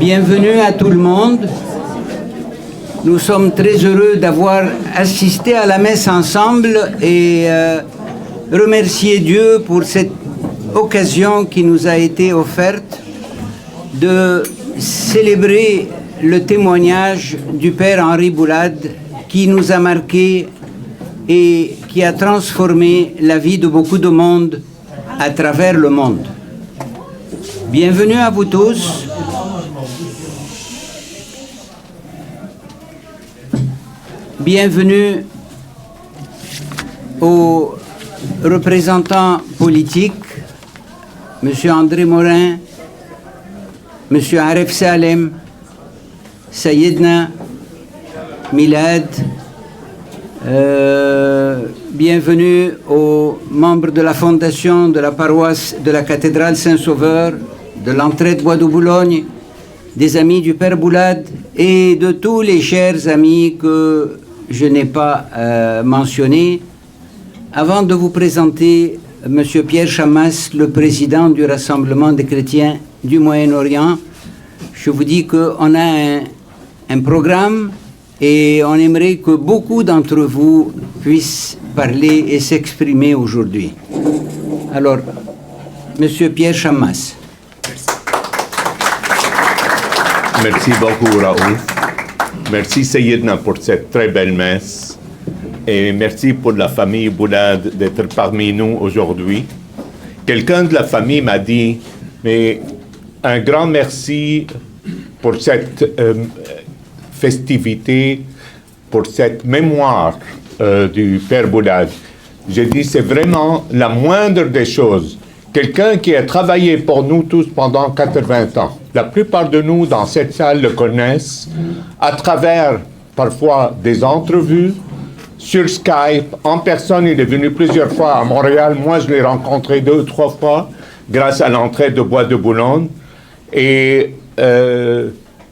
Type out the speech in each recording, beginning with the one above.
Bienvenue à tout le monde. Nous sommes très heureux d'avoir assisté à la messe ensemble et remercier Dieu pour cette occasion qui nous a été offerte de célébrer le témoignage du Père Henri Boulade qui nous a marqués et qui a transformé la vie de beaucoup de monde à travers le monde. Bienvenue à vous tous. Bienvenue aux représentants politiques, M. André Morin, M. Aref Salem, Sayedna, Milad. Bienvenue aux membres de la fondation de la paroisse de la cathédrale Saint-Sauveur, de l'entraide Bois de Boulogne, des amis du Père Boulade et de tous les chers amis que je n'ai pas mentionnés. Avant de vous présenter M. Pierre Chammas, le président du Rassemblement des chrétiens du Moyen-Orient, je vous dis qu'on a un programme et on aimerait que beaucoup d'entre vous puissent parler et s'exprimer aujourd'hui. Alors, M. Pierre Chammas. Merci beaucoup, Raoul. Merci, Sayedna, pour cette très belle messe. Et merci pour la famille Boulade d'être parmi nous aujourd'hui. Quelqu'un de la famille m'a dit, mais un grand merci pour cette festivité, pour cette mémoire du Père Boulade. J'ai dit, c'est vraiment la moindre des choses. Quelqu'un qui a travaillé pour nous tous pendant 80 ans. La plupart de nous dans cette salle le connaissent à travers parfois des entrevues, sur Skype, en personne. Il est venu plusieurs fois à Montréal. Moi, je l'ai rencontré 2 ou 3 fois grâce à l'entraide de Bois de Boulogne. Et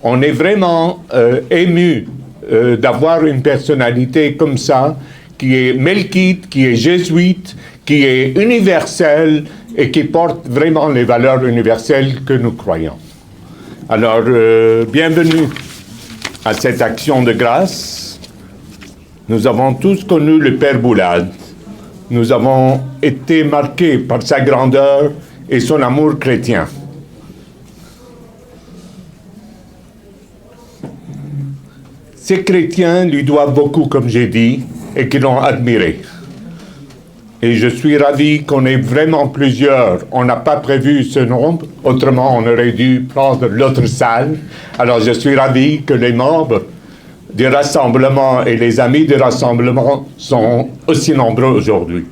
on est vraiment ému d'avoir une personnalité comme ça, qui est melkite, qui est jésuite, qui est universelle et qui porte vraiment les valeurs universelles que nous croyons. Alors, bienvenue à cette action de grâce. Nous avons tous connu le Père Boulade. Nous avons été marqués par sa grandeur et son amour chrétien. Ces chrétiens lui doivent beaucoup, comme j'ai dit, et qui l'ont admiré. Et je suis ravi qu'on ait vraiment plusieurs. On n'a pas prévu ce nombre, autrement on aurait dû prendre l'autre salle. Alors je suis ravi que les membres du Rassemblement et les amis du Rassemblement sont aussi nombreux aujourd'hui.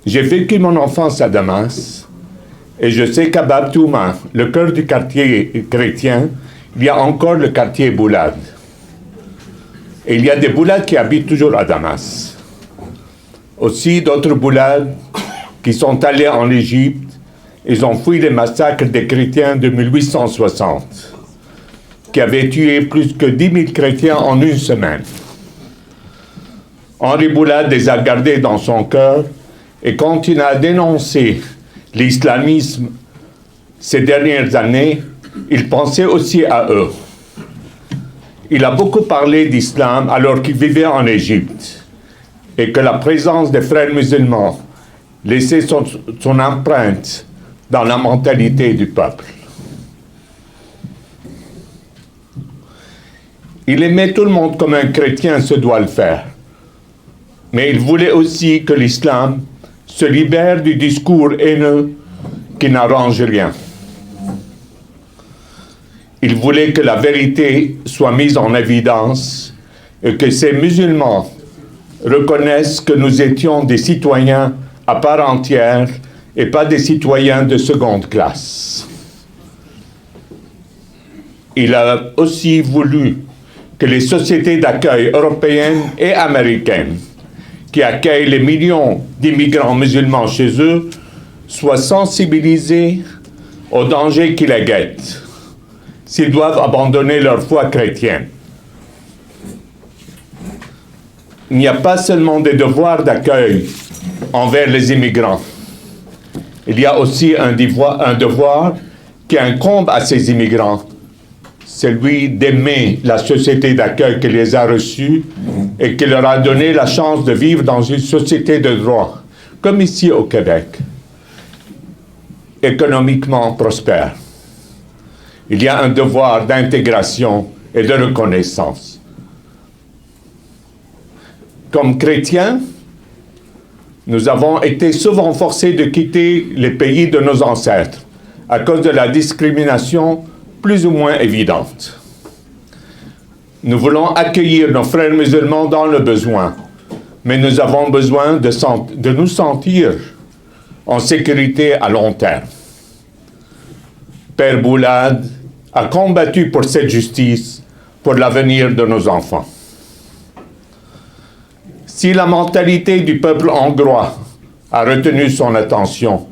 J'ai vécu mon enfance à Damas et je sais qu'à Bab Touma, le cœur du quartier chrétien, il y a encore le quartier Boulade. Et il y a des Boulades qui habitent toujours à Damas. Aussi d'autres Boulades qui sont allés en Égypte. Ils ont fui les massacres des chrétiens de 1860, qui avaient tué plus que 10 000 chrétiens en une semaine. Henri Boulade les a gardés dans son cœur et continue à dénoncer l'islamisme ces dernières années. Il pensait aussi à eux. Il a beaucoup parlé d'islam alors qu'il vivait en Égypte et que la présence des frères musulmans laissait son empreinte dans la mentalité du peuple. Il aimait tout le monde comme un chrétien se doit le faire, mais il voulait aussi que l'islam se libère du discours haineux qui n'arrange rien. Il voulait que la vérité soit mise en évidence et que ces musulmans reconnaissent que nous étions des citoyens à part entière et pas des citoyens de seconde classe. Il a aussi voulu que les sociétés d'accueil européennes et américaines qui accueillent les millions d'immigrants musulmans chez eux soient sensibilisées aux dangers qui les guettent s'ils doivent abandonner leur foi chrétienne. Il n'y a pas seulement des devoirs d'accueil envers les immigrants. Il y a aussi un devoir qui incombe à ces immigrants, celui d'aimer la société d'accueil qui les a reçus et qui leur a donné la chance de vivre dans une société de droit, comme ici au Québec, économiquement prospère. Il y a un devoir d'intégration et de reconnaissance. Comme chrétiens, nous avons été souvent forcés de quitter les pays de nos ancêtres à cause de la discrimination plus ou moins évidente. Nous voulons accueillir nos frères musulmans dans le besoin, mais nous avons besoin de nous sentir en sécurité à long terme. Père Boulad a combattu pour cette justice, pour l'avenir de nos enfants. Si la mentalité du peuple hongrois a retenu son attention,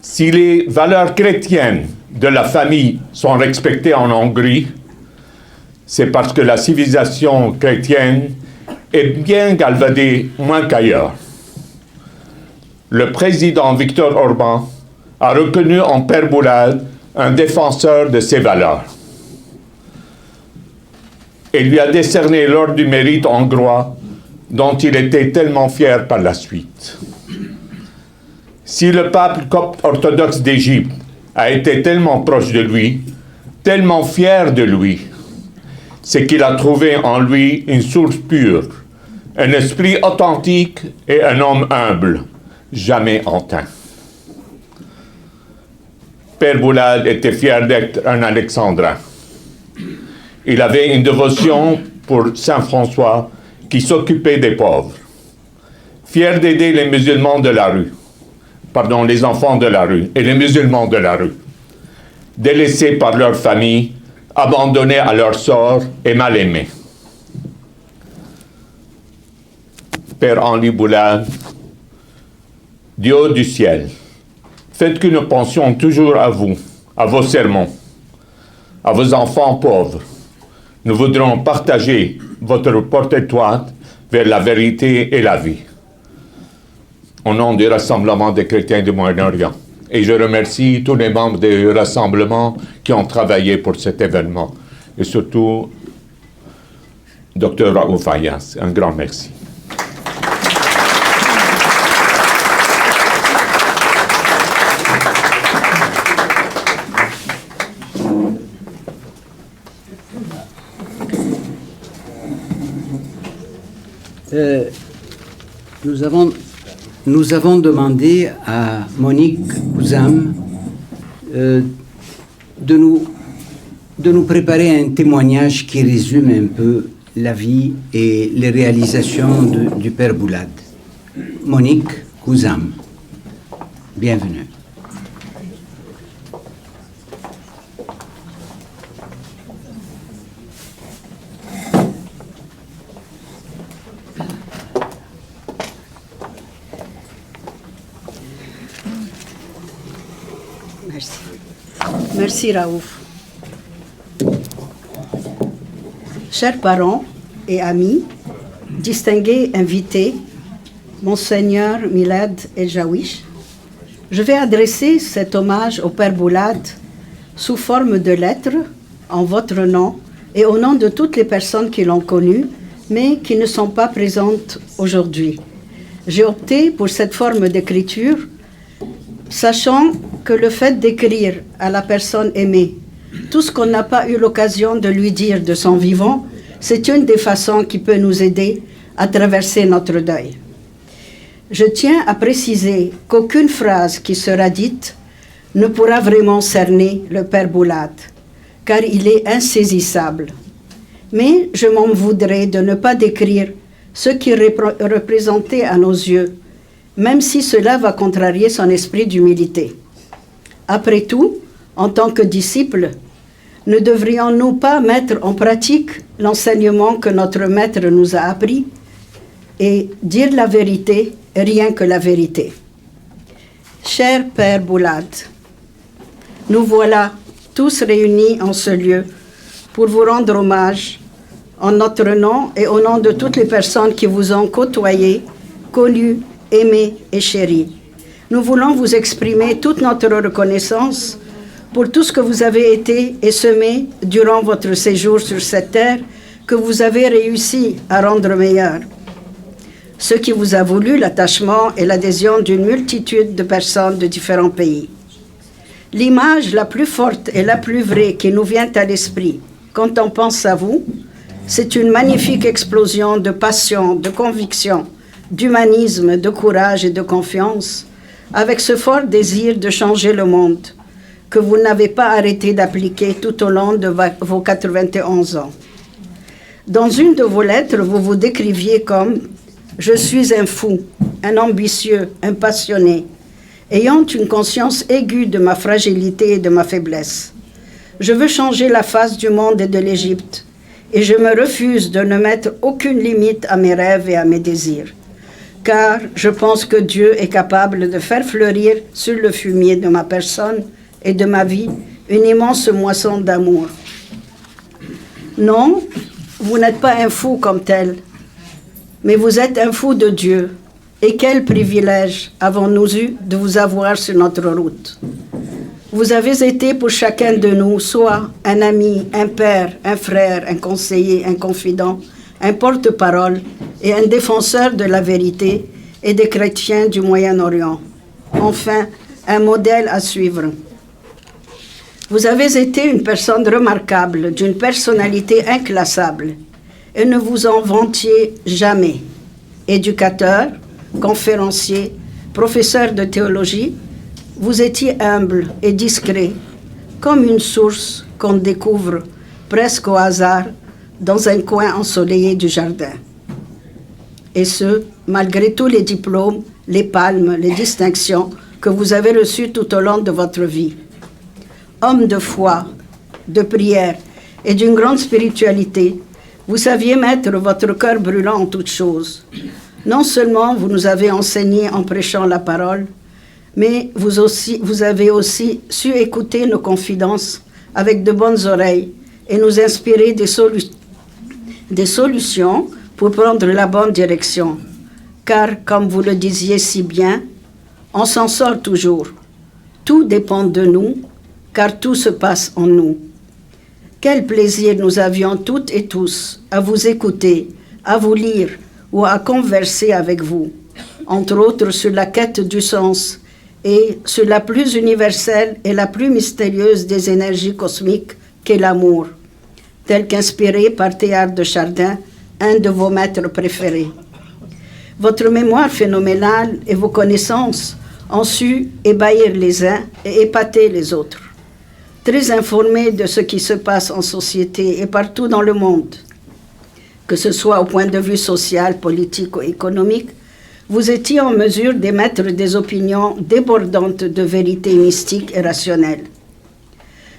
si les valeurs chrétiennes de la famille sont respectées en Hongrie, c'est parce que la civilisation chrétienne est bien galvaudée moins qu'ailleurs. Le président Viktor Orban a reconnu en Père Boulad un défenseur de ces valeurs et lui a décerné l'ordre du mérite hongrois dont il était tellement fier par la suite. Si le pape copte orthodoxe d'Égypte a été tellement proche de lui, tellement fier de lui, c'est qu'il a trouvé en lui une source pure, un esprit authentique et un homme humble, jamais hautain. Père Boulad était fier d'être un Alexandrin. Il avait une dévotion pour Saint François qui s'occupait des pauvres. Fier d'aider les musulmans de la rue, les enfants de la rue et les musulmans de la rue, délaissés par leur famille, abandonnés à leur sort et mal aimés. Père Henri Boulad, Dieu du ciel, faites que nous pensions toujours à vous, à vos sermons, à vos enfants pauvres. Nous voudrons partager votre porte étroite vers la vérité et la vie. Au nom du Rassemblement des chrétiens du Moyen-Orient. Et je remercie tous les membres du Rassemblement qui ont travaillé pour cet événement. Et surtout, Dr Raouf Ayas. Un grand merci. Nous avons demandé à Monique Kouzam de nous préparer un témoignage qui résume un peu la vie et les réalisations du Père Boulad. Monique Kouzam, bienvenue. Merci Raouf. Chers parents et amis, distingués invités, Monseigneur Milad El-Jawish, je vais adresser cet hommage au Père Boulad sous forme de lettres en votre nom et au nom de toutes les personnes qui l'ont connu, mais qui ne sont pas présentes aujourd'hui. J'ai opté pour cette forme d'écriture, sachant que le fait d'écrire à la personne aimée tout ce qu'on n'a pas eu l'occasion de lui dire de son vivant, c'est une des façons qui peut nous aider à traverser notre deuil. Je tiens à préciser qu'aucune phrase qui sera dite ne pourra vraiment cerner le Père Boulad, car il est insaisissable. Mais je m'en voudrais de ne pas décrire ce qu'il représentait à nos yeux, même si cela va contrarier son esprit d'humilité. Après tout, en tant que disciples, ne devrions-nous pas mettre en pratique l'enseignement que notre Maître nous a appris et dire la vérité, rien que la vérité? Cher Père Boulad, nous voilà tous réunis en ce lieu pour vous rendre hommage en notre nom et au nom de toutes les personnes qui vous ont côtoyé, connu, aimé et chéri. Nous voulons vous exprimer toute notre reconnaissance pour tout ce que vous avez été et semé durant votre séjour sur cette terre, que vous avez réussi à rendre meilleur. Ce qui vous a voulu l'attachement et l'adhésion d'une multitude de personnes de différents pays. L'image la plus forte et la plus vraie qui nous vient à l'esprit quand on pense à vous, c'est une magnifique explosion de passion, de conviction, d'humanisme, de courage et de confiance, avec ce fort désir de changer le monde, que vous n'avez pas arrêté d'appliquer tout au long de vos 91 ans. Dans une de vos lettres, vous vous décriviez comme « Je suis un fou, un ambitieux, un passionné, ayant une conscience aiguë de ma fragilité et de ma faiblesse. Je veux changer la face du monde et de l'Égypte, et je me refuse de ne mettre aucune limite à mes rêves et à mes désirs, car je pense que Dieu est capable de faire fleurir sur le fumier de ma personne et de ma vie une immense moisson d'amour. Non, vous n'êtes pas un fou comme tel, mais vous êtes un fou de Dieu. Et quel privilège avons-nous eu de vous avoir sur notre route. Vous avez été pour chacun de nous soit un ami, un père, un frère, un conseiller, un confident, un porte-parole et un défenseur de la vérité et des chrétiens du Moyen-Orient. Enfin, un modèle à suivre. Vous avez été une personne remarquable, d'une personnalité inclassable, et ne vous en vantiez jamais. Éducateur, conférencier, professeur de théologie, vous étiez humble et discret, comme une source qu'on découvre presque au hasard dans un coin ensoleillé du jardin. Et ce, malgré tous les diplômes, les palmes, les distinctions que vous avez reçues tout au long de votre vie. Homme de foi, de prière et d'une grande spiritualité, vous saviez mettre votre cœur brûlant en toutes choses. Non seulement vous nous avez enseigné en prêchant la parole, mais vous avez aussi su écouter nos confidences avec de bonnes oreilles et nous inspirer des solutions pour prendre la bonne direction. Car, comme vous le disiez si bien, on s'en sort toujours. Tout dépend de nous, car tout se passe en nous. Quel plaisir nous avions toutes et tous à vous écouter, à vous lire ou à converser avec vous, entre autres sur la quête du sens et sur la plus universelle et la plus mystérieuse des énergies cosmiques qu'est l'amour, tel qu'inspiré par Théard de Chardin, un de vos maîtres préférés. Votre mémoire phénoménale et vos connaissances ont su ébahir les uns et épater les autres. Très informés de ce qui se passe en société et partout dans le monde, que ce soit au point de vue social, politique ou économique, vous étiez en mesure d'émettre des opinions débordantes de vérité mystique et rationnelle.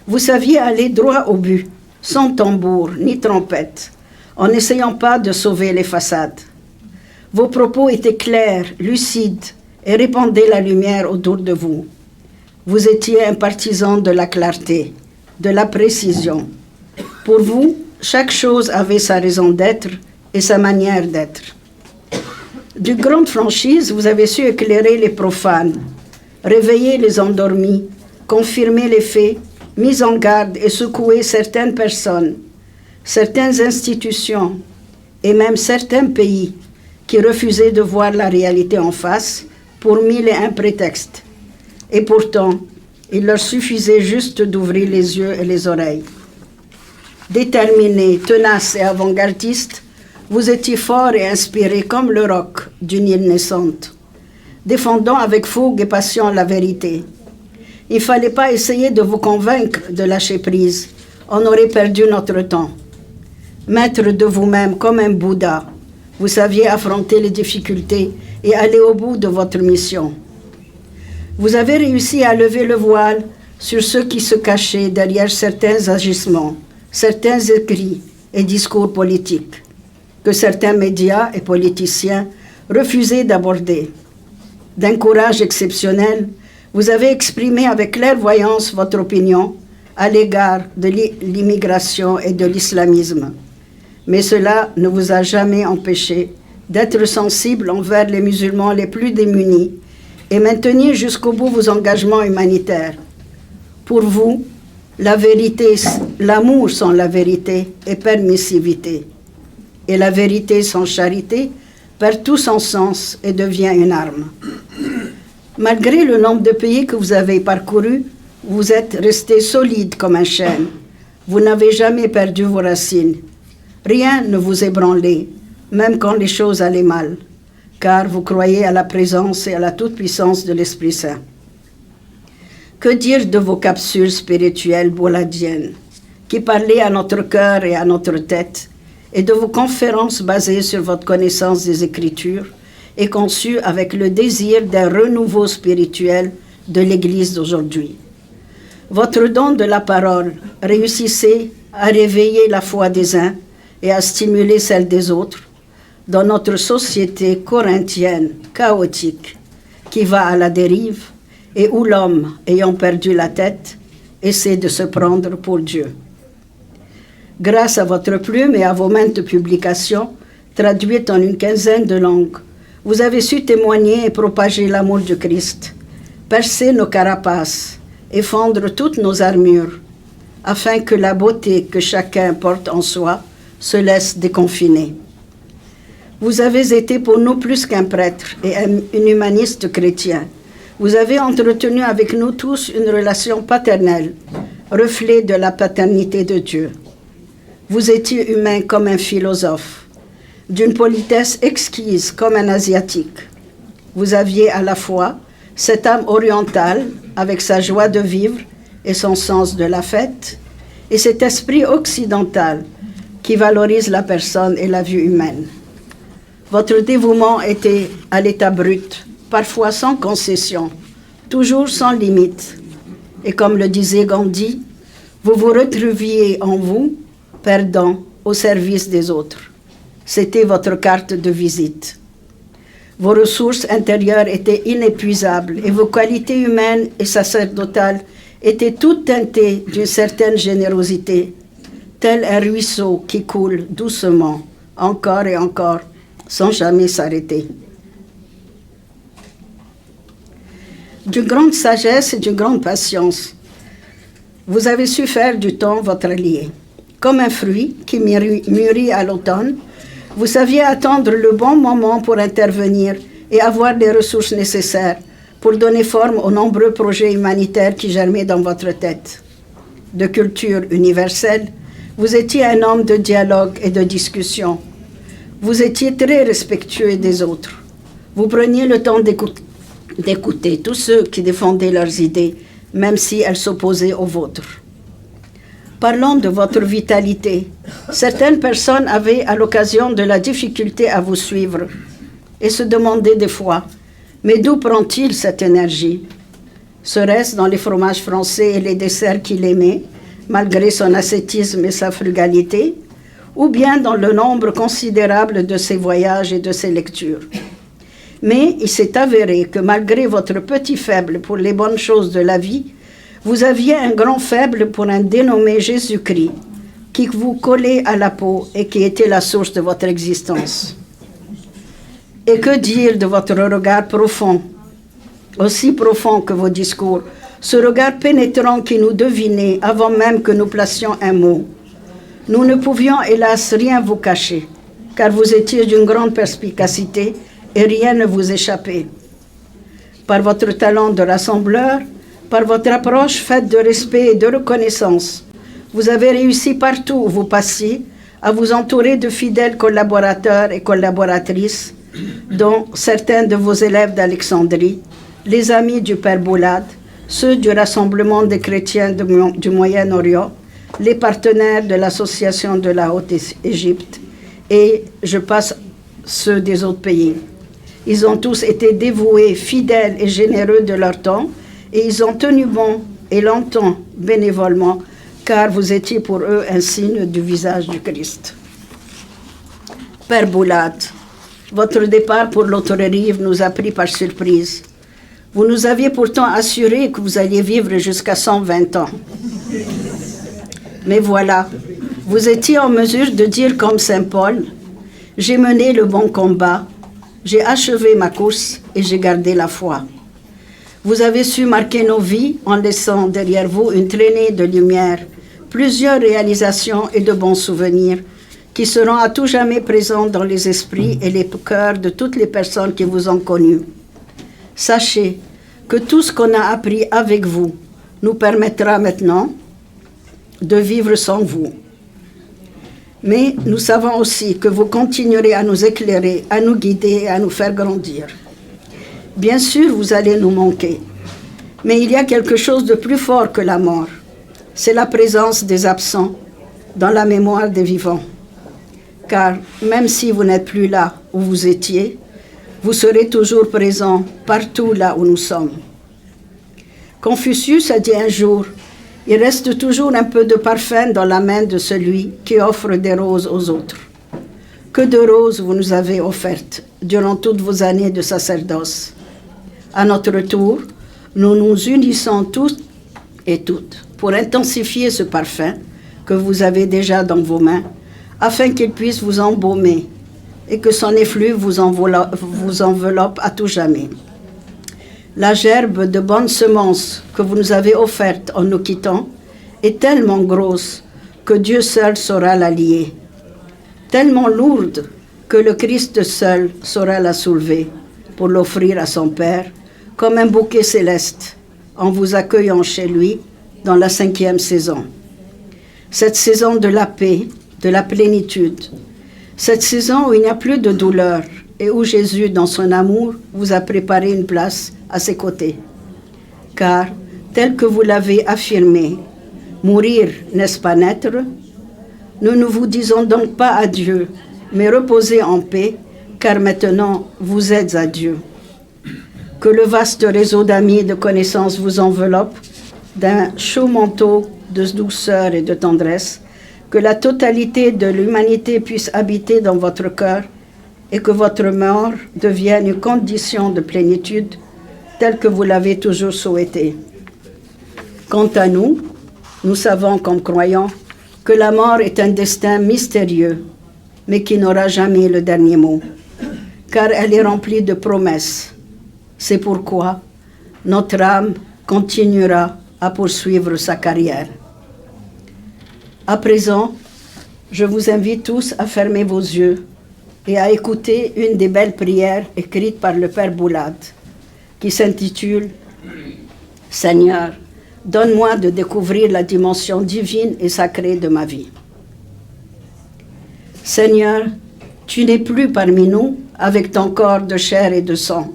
Vous saviez aller droit au but, sans tambour ni trompette, en n'essayant pas de sauver les façades. Vos propos étaient clairs, lucides et répandaient la lumière autour de vous. Vous étiez un partisan de la clarté, de la précision. Pour vous, chaque chose avait sa raison d'être et sa manière d'être. D'une grande franchise, vous avez su éclairer les profanes, réveiller les endormis, confirmer les faits, mis en garde et secouer certaines personnes, certaines institutions et même certains pays qui refusaient de voir la réalité en face pour mille et un prétextes. Et pourtant, il leur suffisait juste d'ouvrir les yeux et les oreilles. Déterminé, tenace et avant-gardiste, vous étiez fort et inspiré comme le roc d'une île naissante, défendant avec fougue et passion la vérité. Il ne fallait pas essayer de vous convaincre de lâcher prise, on aurait perdu notre temps. Maître de vous-même comme un Bouddha, vous saviez affronter les difficultés et aller au bout de votre mission. Vous avez réussi à lever le voile sur ceux qui se cachaient derrière certains agissements, certains écrits et discours politiques que certains médias et politiciens refusaient d'aborder. D'un courage exceptionnel, vous avez exprimé avec clairvoyance votre opinion à l'égard de l'immigration et de l'islamisme. Mais cela ne vous a jamais empêché d'être sensible envers les musulmans les plus démunis et maintenir jusqu'au bout vos engagements humanitaires. Pour vous, la vérité, l'amour sans la vérité est permissivité. Et la vérité sans charité perd tout son sens et devient une arme. Malgré le nombre de pays que vous avez parcourus, vous êtes resté solide comme un chêne. Vous n'avez jamais perdu vos racines. Rien ne vous ébranlait, même quand les choses allaient mal, car vous croyez à la présence et à la toute-puissance de l'Esprit Saint. Que dire de vos capsules spirituelles bouladiennes, qui parlaient à notre cœur et à notre tête, et de vos conférences basées sur votre connaissance des Écritures et conçues avec le désir d'un renouveau spirituel de l'Église d'aujourd'hui. Votre don de la parole réussissait à réveiller la foi des uns et à stimuler celle des autres dans notre société corinthienne, chaotique, qui va à la dérive et où l'homme, ayant perdu la tête, essaie de se prendre pour Dieu. Grâce à votre plume et à vos maintes publications, traduites en une quinzaine de langues, vous avez su témoigner et propager l'amour du Christ, percer nos carapaces et fendre toutes nos armures, afin que la beauté que chacun porte en soi se laisse déconfiner. Vous avez été pour nous plus qu'un prêtre et un humaniste chrétien. Vous avez entretenu avec nous tous une relation paternelle, reflet de la paternité de Dieu. Vous étiez humain comme un philosophe, d'une politesse exquise comme un asiatique. Vous aviez à la fois cette âme orientale avec sa joie de vivre et son sens de la fête, et cet esprit occidental qui valorise la personne et la vie humaine. Votre dévouement était à l'état brut, parfois sans concession, toujours sans limite. Et comme le disait Gandhi, vous vous retrouviez en vous, perdant au service des autres. C'était votre carte de visite. Vos ressources intérieures étaient inépuisables et vos qualités humaines et sacerdotales étaient toutes teintées d'une certaine générosité, tel un ruisseau qui coule doucement, encore et encore, sans jamais s'arrêter. D'une grande sagesse et d'une grande patience, vous avez su faire du temps votre allié. Comme un fruit qui mûrit à l'automne, vous saviez attendre le bon moment pour intervenir et avoir les ressources nécessaires pour donner forme aux nombreux projets humanitaires qui germaient dans votre tête. De culture universelle, vous étiez un homme de dialogue et de discussion. Vous étiez très respectueux des autres. Vous preniez le temps d'écouter tous ceux qui défendaient leurs idées, même si elles s'opposaient aux vôtres. Parlons de votre vitalité. Certaines personnes avaient à l'occasion de la difficulté à vous suivre et se demandaient des fois, mais d'où prend-il cette énergie? Serait-ce dans les fromages français et les desserts qu'il aimait, malgré son ascétisme et sa frugalité, ou bien dans le nombre considérable de ses voyages et de ses lectures? Mais il s'est avéré que malgré votre petit faible pour les bonnes choses de la vie, vous aviez un grand faible pour un dénommé Jésus-Christ, qui vous collait à la peau et qui était la source de votre existence. Et que dire de votre regard profond, aussi profond que vos discours, ce regard pénétrant qui nous devinait avant même que nous placions un mot. Nous ne pouvions hélas rien vous cacher, car vous étiez d'une grande perspicacité et rien ne vous échappait. Par votre talent de rassembleur, par votre approche faite de respect et de reconnaissance, vous avez réussi partout où vous passiez à vous entourer de fidèles collaborateurs et collaboratrices, dont certains de vos élèves d'Alexandrie, les amis du Père Boulad, ceux du Rassemblement des chrétiens du Moyen-Orient, les partenaires de l'Association de la Haute-Égypte, et je passe ceux des autres pays. Ils ont tous été dévoués, fidèles et généreux de leur temps, et ils ont tenu bon et longtemps bénévolement, car vous étiez pour eux un signe du visage du Christ. Père Boulad, votre départ pour l'autre rive nous a pris par surprise. Vous nous aviez pourtant assuré que vous alliez vivre jusqu'à 120 ans. Mais voilà, vous étiez en mesure de dire comme Saint Paul, « J'ai mené le bon combat, j'ai achevé ma course et j'ai gardé la foi. » Vous avez su marquer nos vies en laissant derrière vous une traînée de lumière, plusieurs réalisations et de bons souvenirs qui seront à tout jamais présents dans les esprits et les cœurs de toutes les personnes qui vous ont connu. Sachez que tout ce qu'on a appris avec vous nous permettra maintenant de vivre sans vous. Mais nous savons aussi que vous continuerez à nous éclairer, à nous guider et à nous faire grandir. Bien sûr, vous allez nous manquer, mais il y a quelque chose de plus fort que la mort. C'est la présence des absents dans la mémoire des vivants. Car même si vous n'êtes plus là où vous étiez, vous serez toujours présent partout là où nous sommes. Confucius a dit un jour, « Il reste toujours un peu de parfum dans la main de celui qui offre des roses aux autres. » Que de roses vous nous avez offertes durant toutes vos années de sacerdoce. À notre tour, nous nous unissons tous et toutes pour intensifier ce parfum que vous avez déjà dans vos mains, afin qu'il puisse vous embaumer et que son effluve vous enveloppe à tout jamais. La gerbe de bonnes semences que vous nous avez offerte en nous quittant est tellement grosse que Dieu seul saura la lier, tellement lourde que le Christ seul saura la soulever pour l'offrir à son Père comme un bouquet céleste en vous accueillant chez lui dans la 5e saison. Cette saison de la paix, de la plénitude, cette saison où il n'y a plus de douleur et où Jésus, dans son amour, vous a préparé une place à ses côtés. Car, tel que vous l'avez affirmé, mourir, n'est-ce pas naître? Nous ne vous disons donc pas adieu, mais reposez en paix, car maintenant vous êtes à Dieu. Que le vaste réseau d'amis et de connaissances vous enveloppe d'un chaud manteau de douceur et de tendresse, que la totalité de l'humanité puisse habiter dans votre cœur et que votre mort devienne une condition de plénitude telle que vous l'avez toujours souhaité. Quant à nous, nous savons comme croyants que la mort est un destin mystérieux, mais qui n'aura jamais le dernier mot, car elle est remplie de promesses. C'est pourquoi notre âme continuera à poursuivre sa carrière. À présent, je vous invite tous à fermer vos yeux et à écouter une des belles prières écrites par le Père Boulade, qui s'intitule « Seigneur, donne-moi de découvrir la dimension divine et sacrée de ma vie. Seigneur, tu n'es plus parmi nous avec ton corps de chair et de sang,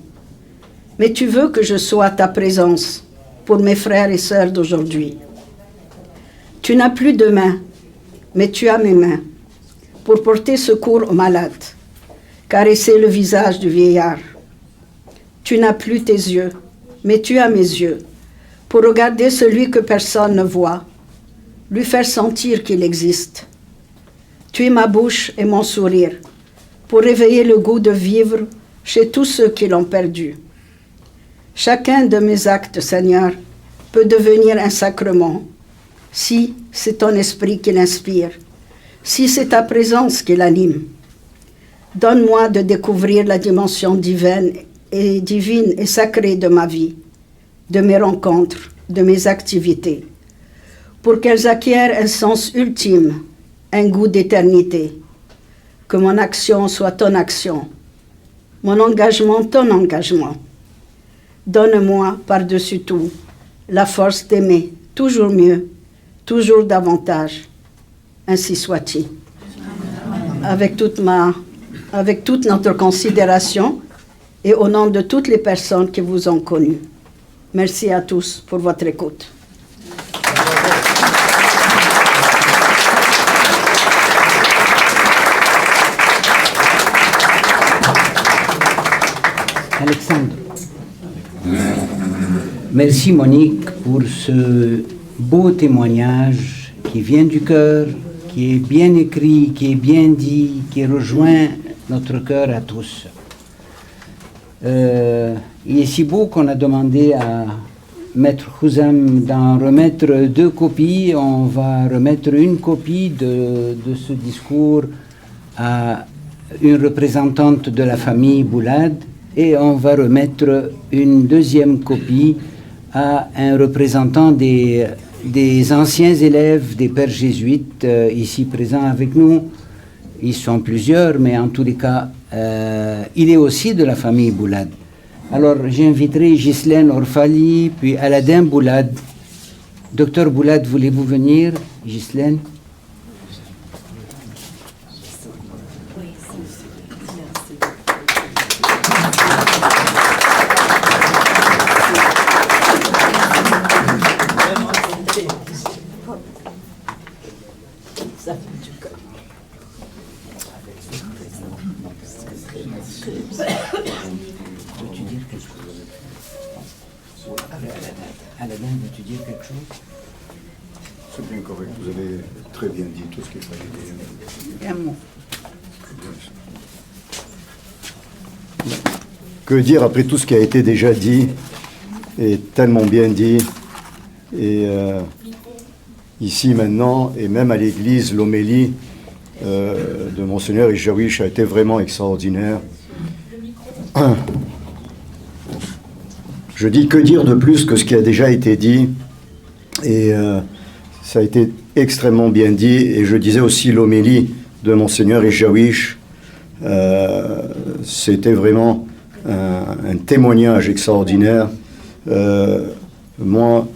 mais tu veux que je sois à ta présence pour mes frères et sœurs d'aujourd'hui. Tu n'as plus de mains, mais tu as mes mains pour porter secours aux malades, caresser le visage du vieillard. Tu n'as plus tes yeux, mais tu as mes yeux pour regarder celui que personne ne voit, lui faire sentir qu'il existe. Tu es ma bouche et mon sourire pour réveiller le goût de vivre chez tous ceux qui l'ont perdu. Chacun de mes actes, Seigneur, peut devenir un sacrement, si c'est ton esprit qui l'inspire, si c'est ta présence qui l'anime. Donne-moi de découvrir la dimension divine et sacrée de ma vie, de mes rencontres, de mes activités, pour qu'elles acquièrent un sens ultime, un goût d'éternité. Que mon action soit ton action, mon engagement ton engagement. Donne-moi par-dessus tout la force d'aimer toujours mieux, toujours davantage. Ainsi soit-il. Avec toute notre considération et au nom de toutes les personnes qui vous ont connu. Merci à tous pour votre écoute. Alexandre. Merci Monique pour ce beau témoignage qui vient du cœur, qui est bien écrit, qui est bien dit, qui rejoint notre cœur à tous. Il est si beau qu'on a demandé à Maître Khuzam d'en remettre 2 copies. On va remettre une copie de ce discours à une représentante de la famille Boulade et on va remettre une deuxième copie à un représentant des anciens élèves des pères jésuites ici présents avec nous. Ils sont plusieurs, mais en tous les cas, il est aussi de la famille Boulad. Alors, j'inviterai Ghislaine Orfali, puis Aladin Boulad. Docteur Boulad, voulez-vous venir, Ghislaine? Aladin, veux-tu dire quelque chose? C'est bien correct, vous avez très bien dit tout ce qu'il fallait dire. Un mot. Que dire après tout ce qui a été déjà dit, et tellement bien dit, et ici maintenant, et même à l'église, l'homélie de Monseigneur Ejaouich a été vraiment extraordinaire. Je dis que dire de plus que ce qui a déjà été dit, et ça a été extrêmement bien dit, et je disais aussi l'homélie de Monseigneur Ejaouich, c'était vraiment un témoignage extraordinaire. Moi,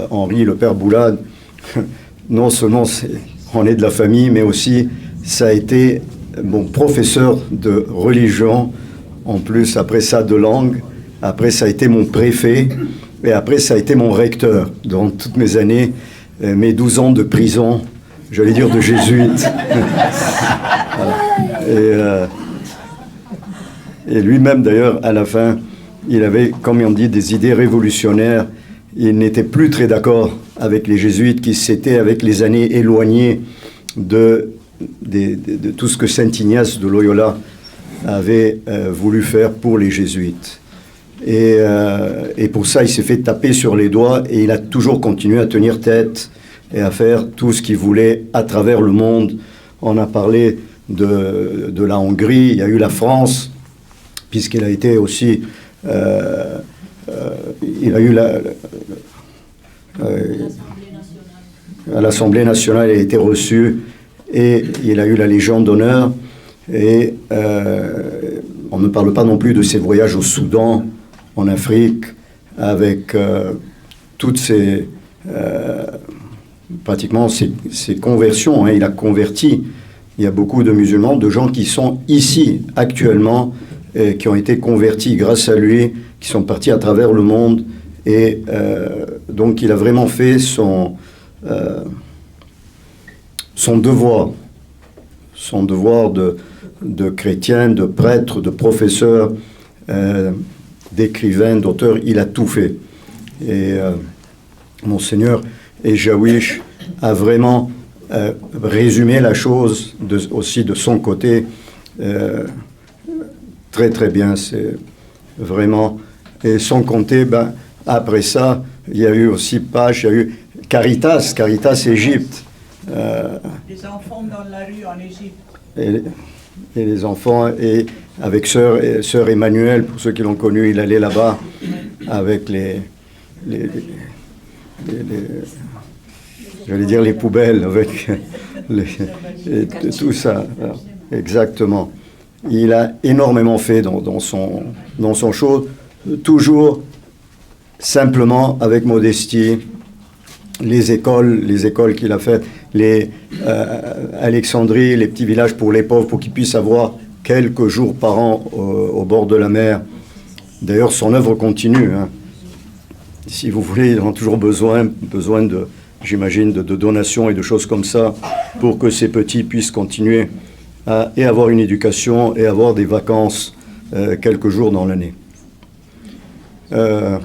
Henri, le père Boulad, non seulement on est de la famille, mais aussi ça a été mon professeur de religion, en plus après ça de langue, après ça a été mon préfet, et après ça a été mon recteur dans toutes mes années, mes 12 ans de prison, j'allais dire de jésuite. Et lui-même d'ailleurs, à la fin, il avait, comme on dit, des idées révolutionnaires. Il n'était plus très d'accord avec les jésuites qui s'étaient, avec les années, éloignés de tout ce que saint Ignace de Loyola avait voulu faire pour les jésuites. Et pour ça, il s'est fait taper sur les doigts et il a toujours continué à tenir tête et à faire tout ce qu'il voulait à travers le monde. On a parlé de la Hongrie, il y a eu la France, puisqu'il a été aussi... il a eu à l'Assemblée nationale, il a été reçu et il a eu la Légion d'honneur. Et on ne parle pas non plus de ses voyages au Soudan, en Afrique, avec toutes ces... pratiquement ces conversions. Hein, il a converti. Il y a beaucoup de musulmans, de gens qui sont ici actuellement, et qui ont été convertis grâce à lui, qui sont partis à travers le monde. Et donc il a vraiment fait son devoir de chrétien, de prêtre, de professeur, d'écrivain, d'auteur. Il a tout fait. Et Monseigneur Ejaouich a vraiment résumé la chose aussi de son côté très très bien. C'est vraiment... Et sans compter, après ça, il y a eu aussi Pâche, il y a eu Caritas Égypte. Les enfants dans la rue en Égypte. Et les enfants, et avec sœur Emmanuel, pour ceux qui l'ont connu, il allait là-bas avec j'allais dire les poubelles, avec tout ça. Exactement. Il a énormément fait dans son show, toujours simplement avec modestie. Les écoles qu'il a faites, Alexandrie, les petits villages pour les pauvres, pour qu'ils puissent avoir quelques jours par an au bord de la mer. D'ailleurs, son œuvre continue. Hein. Si vous voulez, ils ont toujours besoin de, j'imagine, de donations et de choses comme ça pour que ces petits puissent continuer et avoir une éducation et avoir des vacances quelques jours dans l'année. Que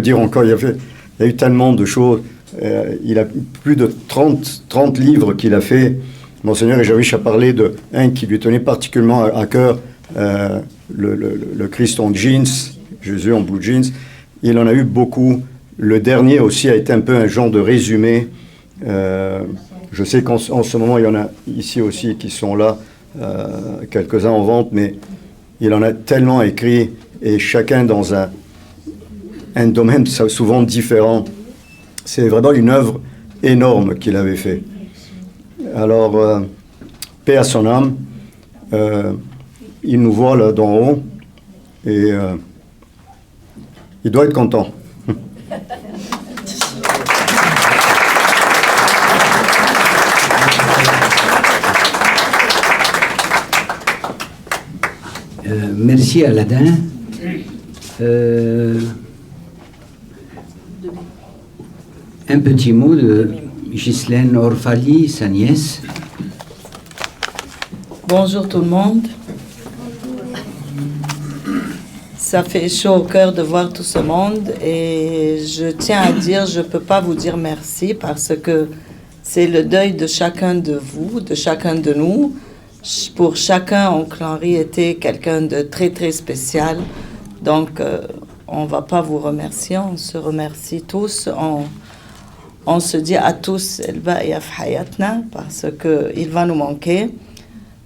dire encore? Il y a eu tellement de choses. Il a plus de 30 livres qu'il a fait. Monseigneur Ejaouich a parlé d'un qui lui tenait particulièrement à cœur, le Christ en jeans, Jésus en blue jeans. Il en a eu beaucoup. Le dernier aussi a été un peu un genre de résumé. Je sais qu'en ce moment, il y en a ici aussi qui sont là, quelques-uns en vente, mais Il en a tellement écrit, et chacun dans un domaine souvent différent. C'est vraiment une œuvre énorme qu'il avait fait. Alors, paix à son âme, il nous voit là d'en haut, et il doit être content. Merci Aladin. Un petit mot de Ghislaine Orfali, sa nièce. Bonjour tout le monde. Ça fait chaud au cœur de voir tout ce monde et je tiens à dire, je ne peux pas vous dire merci parce que c'est le deuil de chacun de vous, de chacun de nous. Pour chacun, Oncle Henri était quelqu'un de très très spécial. Donc on ne va pas vous remercier, on se remercie tous. On se dit à tous, parce qu'il va nous manquer.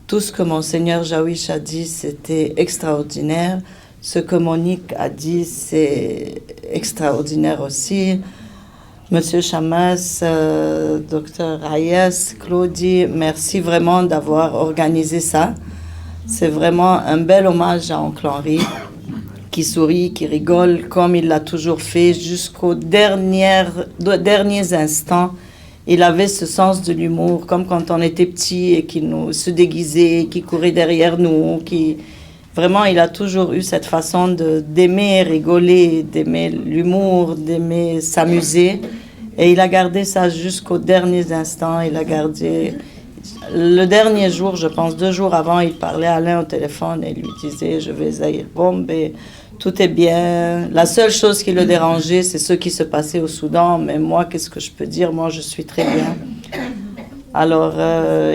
Tout ce que Monseigneur Jawish a dit, c'était extraordinaire. Ce que Monique a dit, c'est extraordinaire aussi. Monsieur Chamas, Docteur Ayes, Claudie, merci vraiment d'avoir organisé ça. C'est vraiment un bel hommage à Oncle Henri, qui sourit, qui rigole, comme il l'a toujours fait jusqu'aux derniers instants. Il avait ce sens de l'humour, comme quand on était petit et qu'il nous se déguisait, qui courait derrière nous, Vraiment, il a toujours eu cette façon d'aimer rigoler, d'aimer l'humour, d'aimer s'amuser. Et il a gardé ça jusqu'aux derniers instants. Il a gardé... Le dernier jour, je pense, 2 jours avant, il parlait à Alain au téléphone et lui disait « Je vais Zahir Bombe et tout est bien. » La seule chose qui le dérangeait, c'est ce qui se passait au Soudan. Mais moi, qu'est-ce que je peux dire? Moi, je suis très bien. Alors,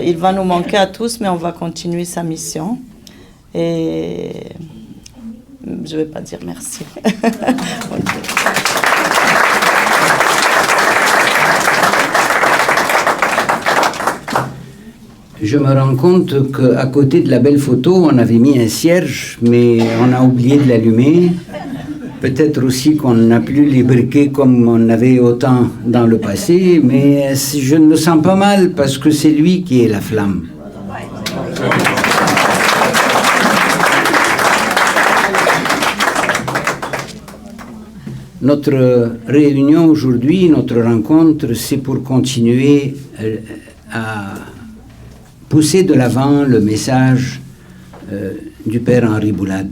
il va nous manquer à tous, mais on va continuer sa mission. Et je ne vais pas dire merci. Je me rends compte qu'à côté de la belle photo, on avait mis un cierge, mais on a oublié de l'allumer. Peut-être aussi qu'on n'a plus les briquets comme on avait autant dans le passé, mais je me sens pas mal parce que c'est lui qui est la flamme. Notre réunion aujourd'hui, notre rencontre, c'est pour continuer à pousser de l'avant le message du Père Henri Boulade.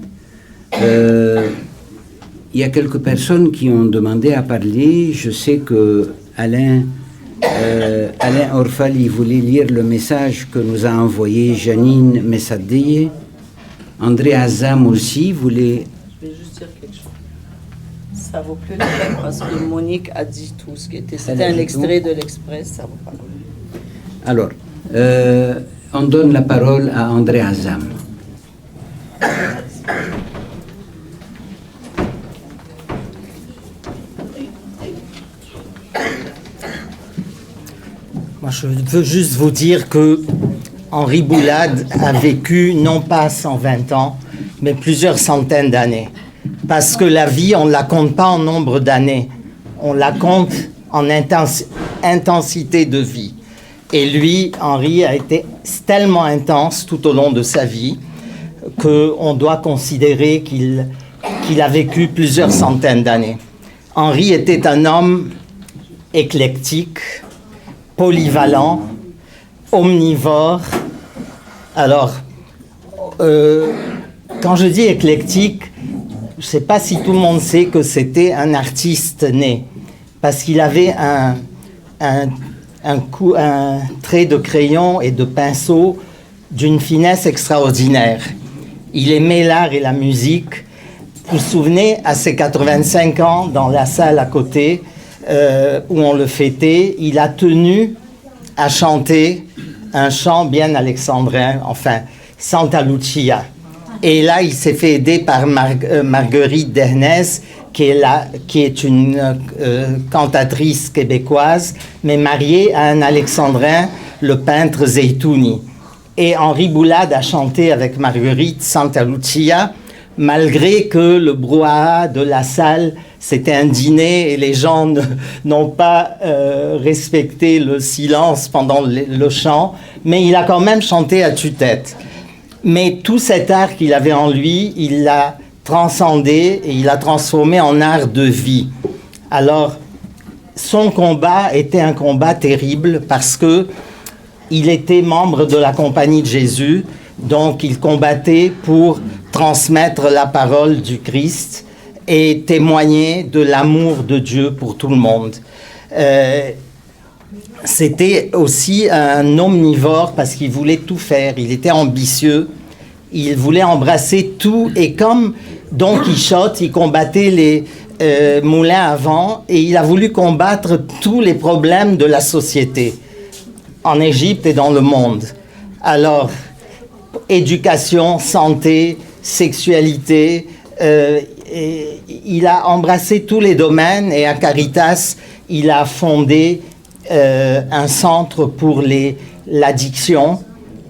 Il y a quelques personnes qui ont demandé à parler. Je sais que Alain Orfali voulait lire le message que nous a envoyé Janine Messadie. André Azam aussi voulait... Je vais juste dire quelque chose. Ça vaut plus la peine parce que Monique a dit tout ce qui était. C'était un extrait de l'Express, ça vaut pas. Alors, on donne la parole à André Azam. Moi, je veux juste vous dire que Henri Boulade a vécu non pas 120 ans, mais plusieurs centaines d'années. Parce que la vie, on ne la compte pas en nombre d'années, on la compte en intensité de vie. Et lui, Henri, a été tellement intense tout au long de sa vie qu'on doit considérer qu'il a vécu plusieurs centaines d'années. Henri était un homme éclectique, polyvalent, omnivore. Alors, quand je dis éclectique, je ne sais pas si tout le monde sait que c'était un artiste né, parce qu'il avait un trait de crayon et de pinceau d'une finesse extraordinaire. Il aimait l'art et la musique. Vous vous souvenez, à ses 85 ans, dans la salle à côté, où on le fêtait, il a tenu à chanter un chant bien alexandrin, enfin, Santa Lucia. Et là, il s'est fait aider par Marguerite Dernès, qui est une cantatrice québécoise, mais mariée à un alexandrin, le peintre Zeytouni. Et Henri Boulade a chanté avec Marguerite Santa Lucia, malgré que le brouhaha de la salle, c'était un dîner et les gens n'ont pas respecté le silence pendant le chant, mais il a quand même chanté à tue-tête. Mais tout cet art qu'il avait en lui, il l'a transcendé et il l'a transformé en art de vie. Alors, son combat était un combat terrible parce que il était membre de la Compagnie de Jésus, donc il combattait pour transmettre la parole du Christ et témoigner de l'amour de Dieu pour tout le monde. C'était aussi un omnivore parce qu'il voulait tout faire, il était ambitieux, il voulait embrasser tout et comme Don Quichotte, il combattait les moulins à vent et il a voulu combattre tous les problèmes de la société en Égypte et dans le monde. Alors, éducation, santé, sexualité, il a embrassé tous les domaines et à Caritas, il a fondé un centre pour l'addiction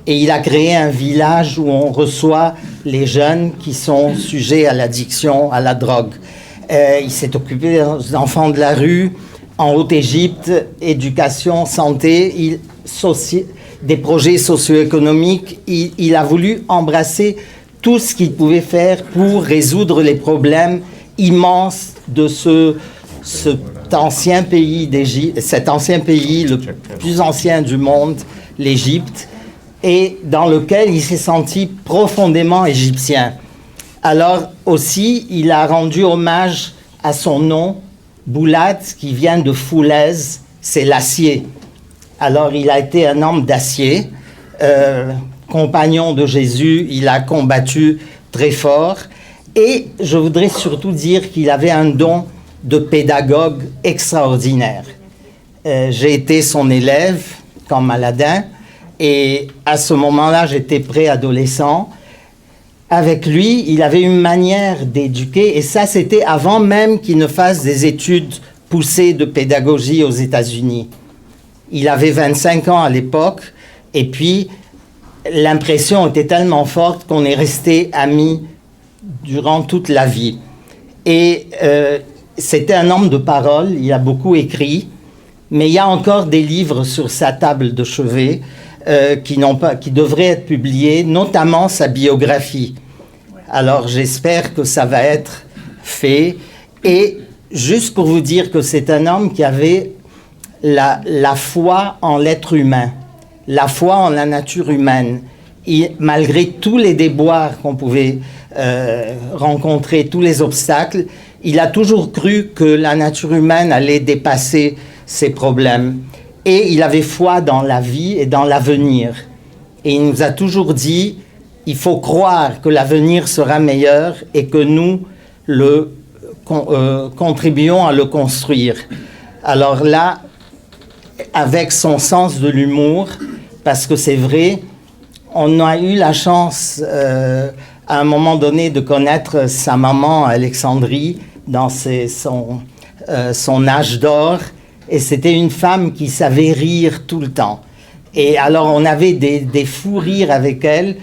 et il a créé un village où on reçoit les jeunes qui sont sujets à l'addiction, à la drogue. Il s'est occupé des enfants de la rue, en Haute-Égypte, éducation, santé, des projets socio-économiques. Il a voulu embrasser tout ce qu'il pouvait faire pour résoudre les problèmes immenses de cet ancien pays, le plus ancien du monde, l'Égypte, et dans lequel il s'est senti profondément égyptien. Alors aussi, il a rendu hommage à son nom, Boulade, qui vient de foulaise, c'est l'acier. Alors il a été un homme d'acier, compagnon de Jésus, il a combattu très fort. Et je voudrais surtout dire qu'il avait un don de pédagogue extraordinaire. J'ai été son élève comme Aladin, et à ce moment-là, j'étais préadolescent. Avec lui, il avait une manière d'éduquer, et ça, c'était avant même qu'il ne fasse des études poussées de pédagogie aux États-Unis. Il avait 25 ans à l'époque, et puis l'impression était tellement forte qu'on est resté amis durant toute la vie. Et c'était un homme de parole, il a beaucoup écrit, mais il y a encore des livres sur sa table de chevet qui devraient être publiés, notamment sa biographie. Alors j'espère que ça va être fait. Et juste pour vous dire que c'est un homme qui avait la foi en l'être humain, la foi en la nature humaine. Malgré tous les déboires qu'on pouvait rencontrer, tous les obstacles, il a toujours cru que la nature humaine allait dépasser ses problèmes. Et il avait foi dans la vie et dans l'avenir. Et il nous a toujours dit, il faut croire que l'avenir sera meilleur et que nous contribuons à le construire. Alors là, avec son sens de l'humour, parce que c'est vrai, on a eu la chance à un moment donné de connaître sa maman à Alexandrie dans son âge d'or, et c'était une femme qui savait rire tout le temps. Et alors on avait des fous rires avec elle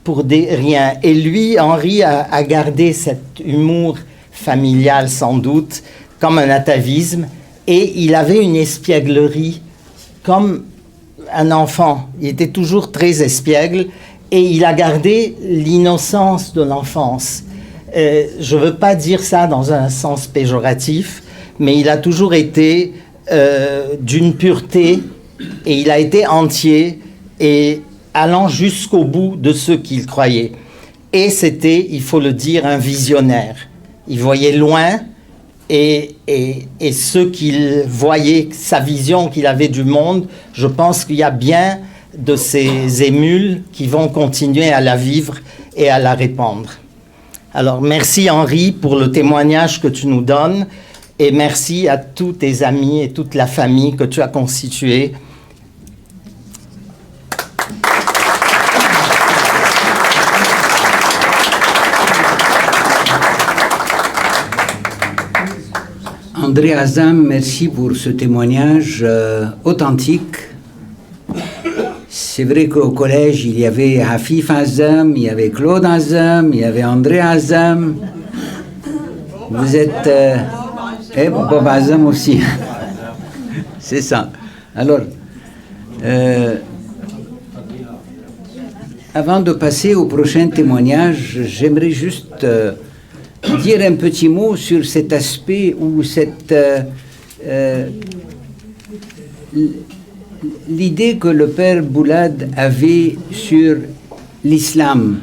pour des riens. Et lui, Henri, a gardé cet humour familial sans doute, comme un atavisme, et il avait une espièglerie comme un enfant. Il était toujours très espiègle et il a gardé l'innocence de l'enfance. Je ne veux pas dire ça dans un sens péjoratif, mais il a toujours été d'une pureté et il a été entier et allant jusqu'au bout de ce qu'il croyait. Et c'était, il faut le dire, un visionnaire. Il voyait loin et ce qu'il voyait, sa vision qu'il avait du monde, je pense qu'il y a bien de ces émules qui vont continuer à la vivre et à la répandre. Alors, merci Henri pour le témoignage que tu nous donnes et merci à tous tes amis et toute la famille que tu as constituée. André Azam, merci pour ce témoignage authentique, C'est vrai qu'au collège, il y avait Hafif Azam, il y avait Claude Azam, il y avait André Azam. Vous êtes... et Bob Azam aussi. C'est ça. Alors, avant de passer au prochain témoignage, j'aimerais juste dire un petit mot sur cet aspect ou cette... l'idée que le père Boulad avait sur l'islam.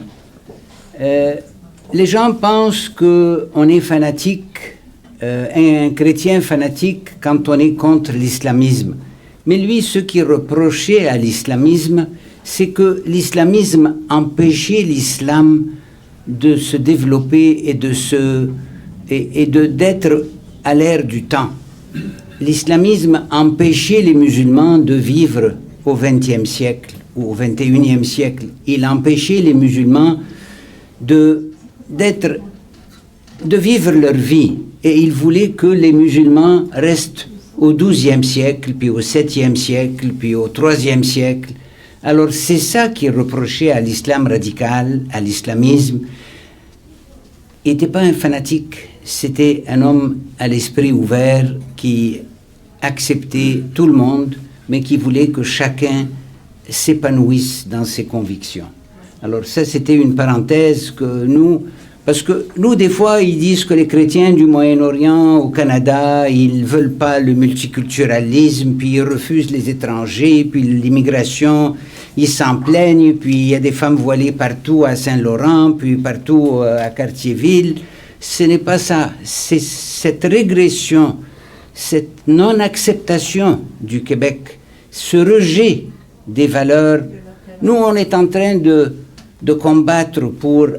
Les gens pensent qu'on est fanatique, un chrétien fanatique quand on est contre l'islamisme. Mais lui, ce qu'il reprochait à l'islamisme, c'est que l'islamisme empêchait l'islam de se développer et d'être à l'ère du temps. L'islamisme empêchait les musulmans de vivre au XXe siècle ou au XXIe siècle. Il empêchait les musulmans de vivre leur vie. Et il voulait que les musulmans restent au XIIe siècle, puis au VIIe siècle, puis au IIIe siècle. Alors c'est ça qui reprochait à l'islam radical, à l'islamisme. Il n'était pas un fanatique, c'était un homme à l'esprit ouvert qui acceptait tout le monde, mais qui voulait que chacun s'épanouisse dans ses convictions. Alors ça, c'était une parenthèse que nous... Parce que nous, des fois, ils disent que les chrétiens du Moyen-Orient, au Canada, ils ne veulent pas le multiculturalisme, puis ils refusent les étrangers, puis l'immigration, ils s'en plaignent, puis il y a des femmes voilées partout à Saint-Laurent, puis partout à Cartierville. Ce n'est pas ça. C'est cette régression, cette non-acceptation du Québec, ce rejet des valeurs. Nous, on est en train de combattre pour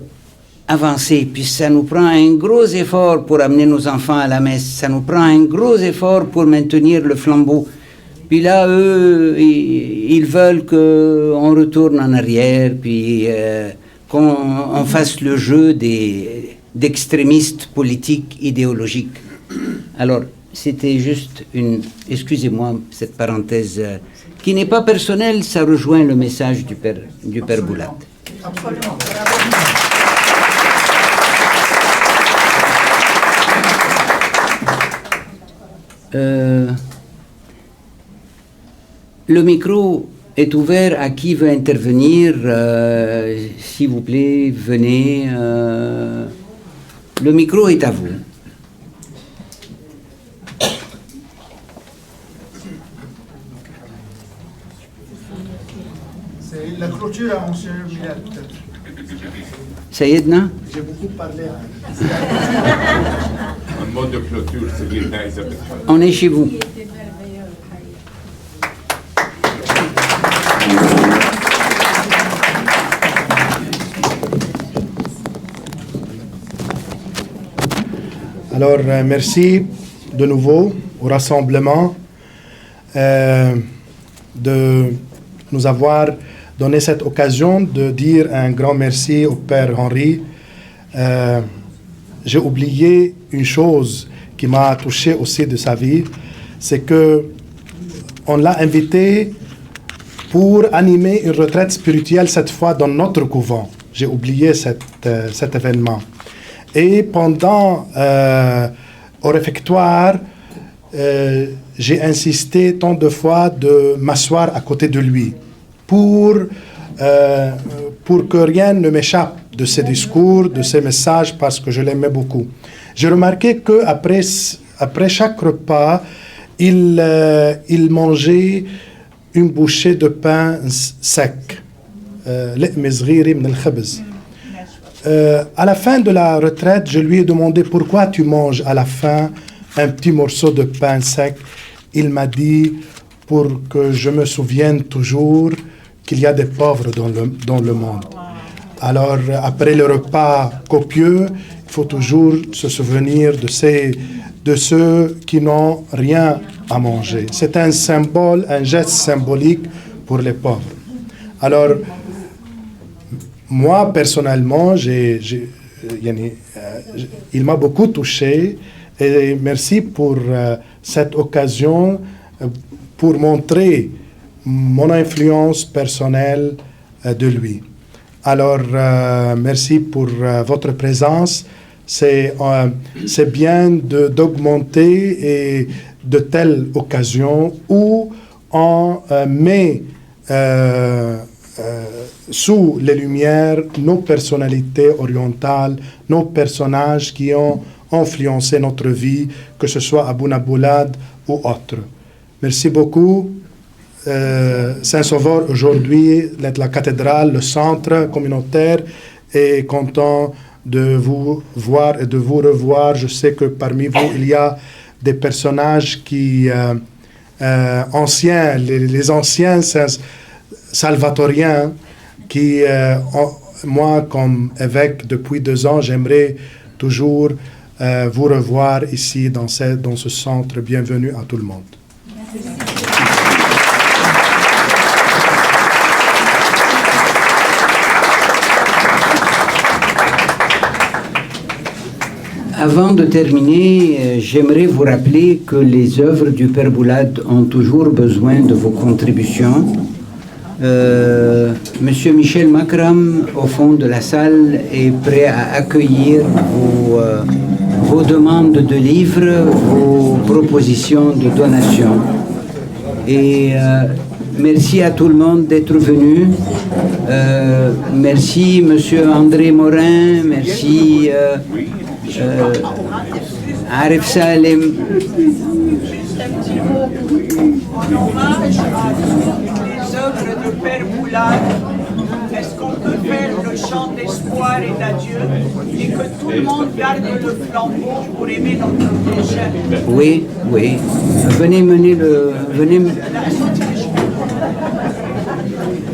avancer, puis ça nous prend un gros effort pour amener nos enfants à la messe, ça nous prend un gros effort pour maintenir le flambeau. Puis là, eux, ils veulent qu'on retourne en arrière, puis qu'on fasse le jeu d'extrémistes politiques, idéologiques. Alors, c'était juste excusez-moi, cette parenthèse qui n'est pas personnelle, ça rejoint le message du père Boulad. Absolument. Le micro est ouvert à qui veut intervenir. S'il vous plaît, venez. Le micro est à vous. C'est la clôture à M. Milad, peut-être. Sayedna? J'ai beaucoup parlé. Un mot de clôture, c'est bien, Isabelle. On est chez vous. Alors, merci de nouveau au rassemblement de nous avoir donné cette occasion de dire un grand merci au Père Henri. J'ai oublié une chose qui m'a touché aussi de sa vie, c'est que on l'a invité pour animer une retraite spirituelle, cette fois dans notre couvent. J'ai oublié cet événement. Et pendant au réfectoire, j'ai insisté tant de fois de m'asseoir à côté de lui pour que rien ne m'échappe de ses discours, de ses messages, parce que je l'aimais beaucoup. J'ai remarqué qu'après chaque repas, il mangeait une bouchée de pain sec. À la fin de la retraite, je lui ai demandé pourquoi tu manges à la fin un petit morceau de pain sec. Il m'a dit pour que je me souvienne toujours qu'il y a des pauvres dans le monde. Alors, après le repas copieux, il faut toujours se souvenir de ceux qui n'ont rien à manger. C'est un symbole, un geste symbolique pour les pauvres. Alors, moi, personnellement, il m'a beaucoup touché et merci pour cette occasion pour montrer mon influence personnelle de lui. Alors, merci pour votre présence. C'est bien d'augmenter et de telles occasions où on met sous les lumières nos personnalités orientales, nos personnages qui ont influencé notre vie, que ce soit à Bouna-Boulad ou autre. Merci beaucoup. Saint-Sauveur, aujourd'hui, la cathédrale, le centre communautaire, est content de vous voir et de vous revoir. Je sais que parmi vous, il y a des personnages qui, anciens, les anciens salvatoriens, qui, moi, comme évêque depuis 2 ans, j'aimerais toujours vous revoir ici dans ce centre. Bienvenue à tout le monde. Avant de terminer, j'aimerais vous rappeler que les œuvres du Père Boulad ont toujours besoin de vos contributions. Monsieur Michel Makram, au fond de la salle, est prêt à accueillir vos demandes de livres, vos propositions de donation. Et merci à tout le monde d'être venu. Merci Monsieur André Morin, merci Arif Salem. Juste un petit mot en hommage à toutes les œuvres de Père Boulad. Est-ce qu'on peut faire le chant d'espoir et d'adieu et que tout le monde garde le flambeau pour aimer notre prochain? Oui, oui. Venez mener le... Venez...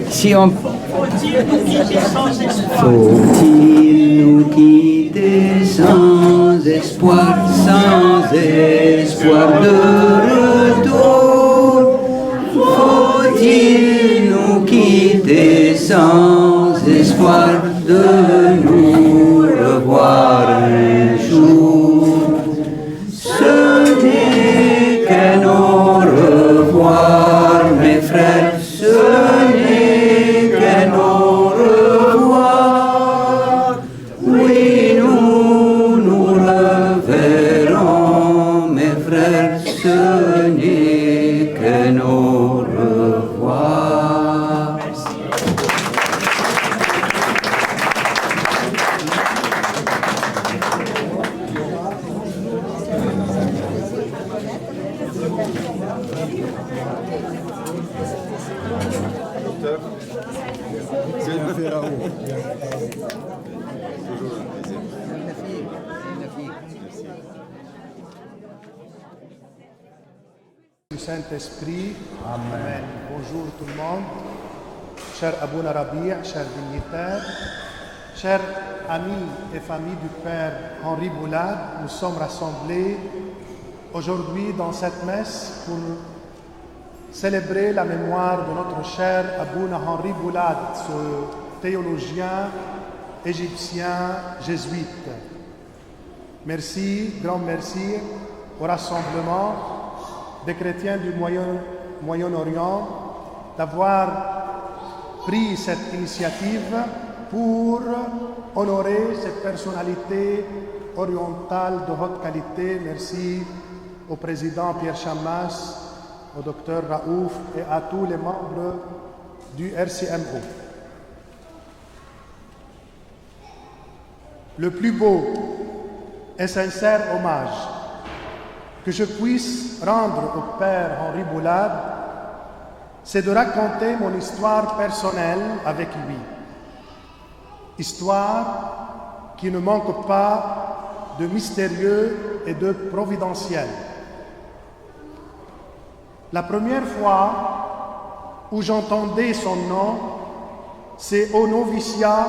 Si on... Faut-il nous quitter sans espoir? Faut-il nous quitter sans espoir de retour? Faut-il nous quitter sans espoir de nous revoir un jour? Ce n'est qu'un au revoir, mes frères, ce n'est qu'un au revoir. Oui, nous reverrons, mes frères, ce n'est qu'un au revoir. Du Saint-Esprit. Amen. Bonjour tout le monde. Cher Abouna Rabi', chers dignitaires, chers amis et familles du Père Henri Boulad, nous sommes rassemblés aujourd'hui dans cette messe pour célébrer la mémoire de notre cher Abouna Henri Boulad, ce théologien égyptien jésuite. Merci, grand merci au rassemblement des chrétiens du Moyen-Orient d'avoir pris cette initiative pour honorer cette personnalité orientale de haute qualité. Merci au président Pierre Chammas, au docteur Raouf et à tous les membres du RCMO. Le plus beau et sincère hommage que je puisse rendre au Père Henri Boulad, c'est de raconter mon histoire personnelle avec lui. Histoire qui ne manque pas de mystérieux et de providentiel. La première fois où j'entendais son nom, c'est au noviciat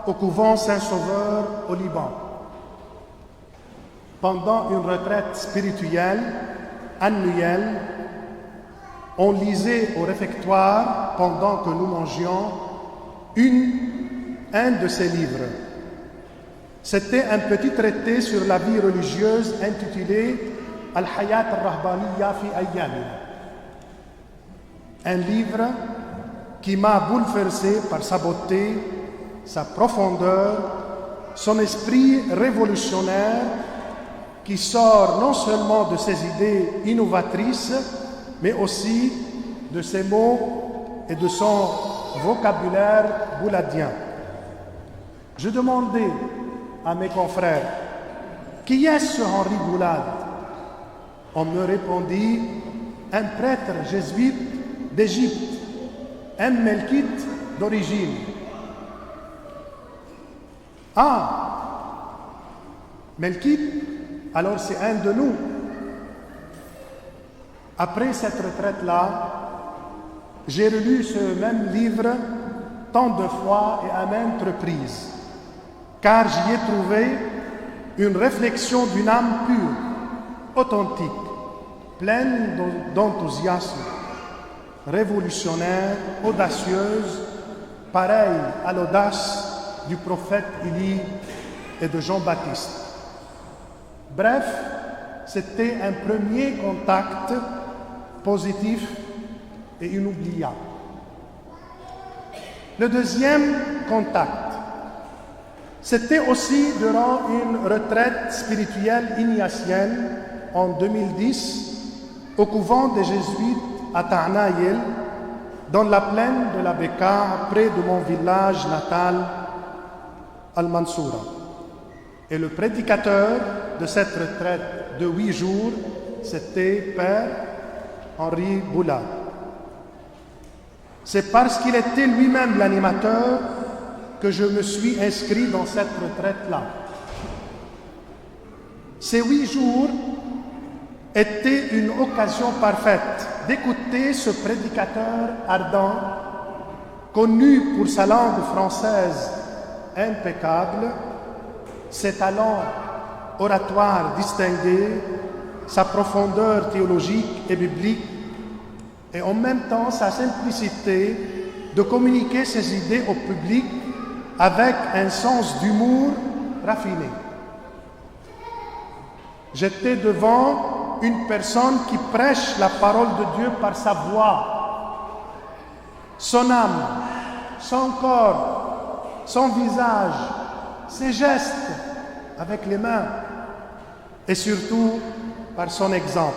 au couvent Saint-Sauveur au Liban. Pendant une retraite spirituelle annuelle, on lisait au réfectoire, pendant que nous mangions, un de ses livres. C'était un petit traité sur la vie religieuse intitulé Al-Hayat al-Rahbaniya fi Ayyamina. un livre qui m'a bouleversé par sa beauté, sa profondeur, son esprit révolutionnaire qui sort non seulement de ses idées innovatrices, mais aussi de ses mots et de son vocabulaire bouladien. Je demandais à mes confrères, qui est ce Henri Boulade? On me répondit, un prêtre jésuite d'Égypte, un melkite d'origine. Ah, melkite, alors c'est un de nous. Après cette retraite-là, j'ai relu ce même livre tant de fois et à maintes reprises, car j'y ai trouvé une réflexion d'une âme pure, authentique, pleine d'enthousiasme, révolutionnaire, audacieuse, pareille à l'audace du prophète Élie et de Jean-Baptiste. Bref, c'était un premier contact positif et inoubliable. Le deuxième contact, c'était aussi durant une retraite spirituelle ignatienne en 2010 au couvent des Jésuites à Ta'naïl, dans la plaine de la Bekaa, près de mon village natal, Al-Mansoura. Et le prédicateur de cette retraite de 8 jours, c'était Père Henri Boulade. C'est parce qu'il était lui-même l'animateur que je me suis inscrit dans cette retraite-là. Ces 8 jours étaient une occasion parfaite d'écouter ce prédicateur ardent, connu pour sa langue française impeccable, ses talents oratoires distingués, sa profondeur théologique et biblique, et en même temps sa simplicité de communiquer ses idées au public avec un sens d'humour raffiné. J'étais devant une personne qui prêche la parole de Dieu par sa voix, son âme, son corps, son visage, ses gestes avec les mains et surtout par son exemple.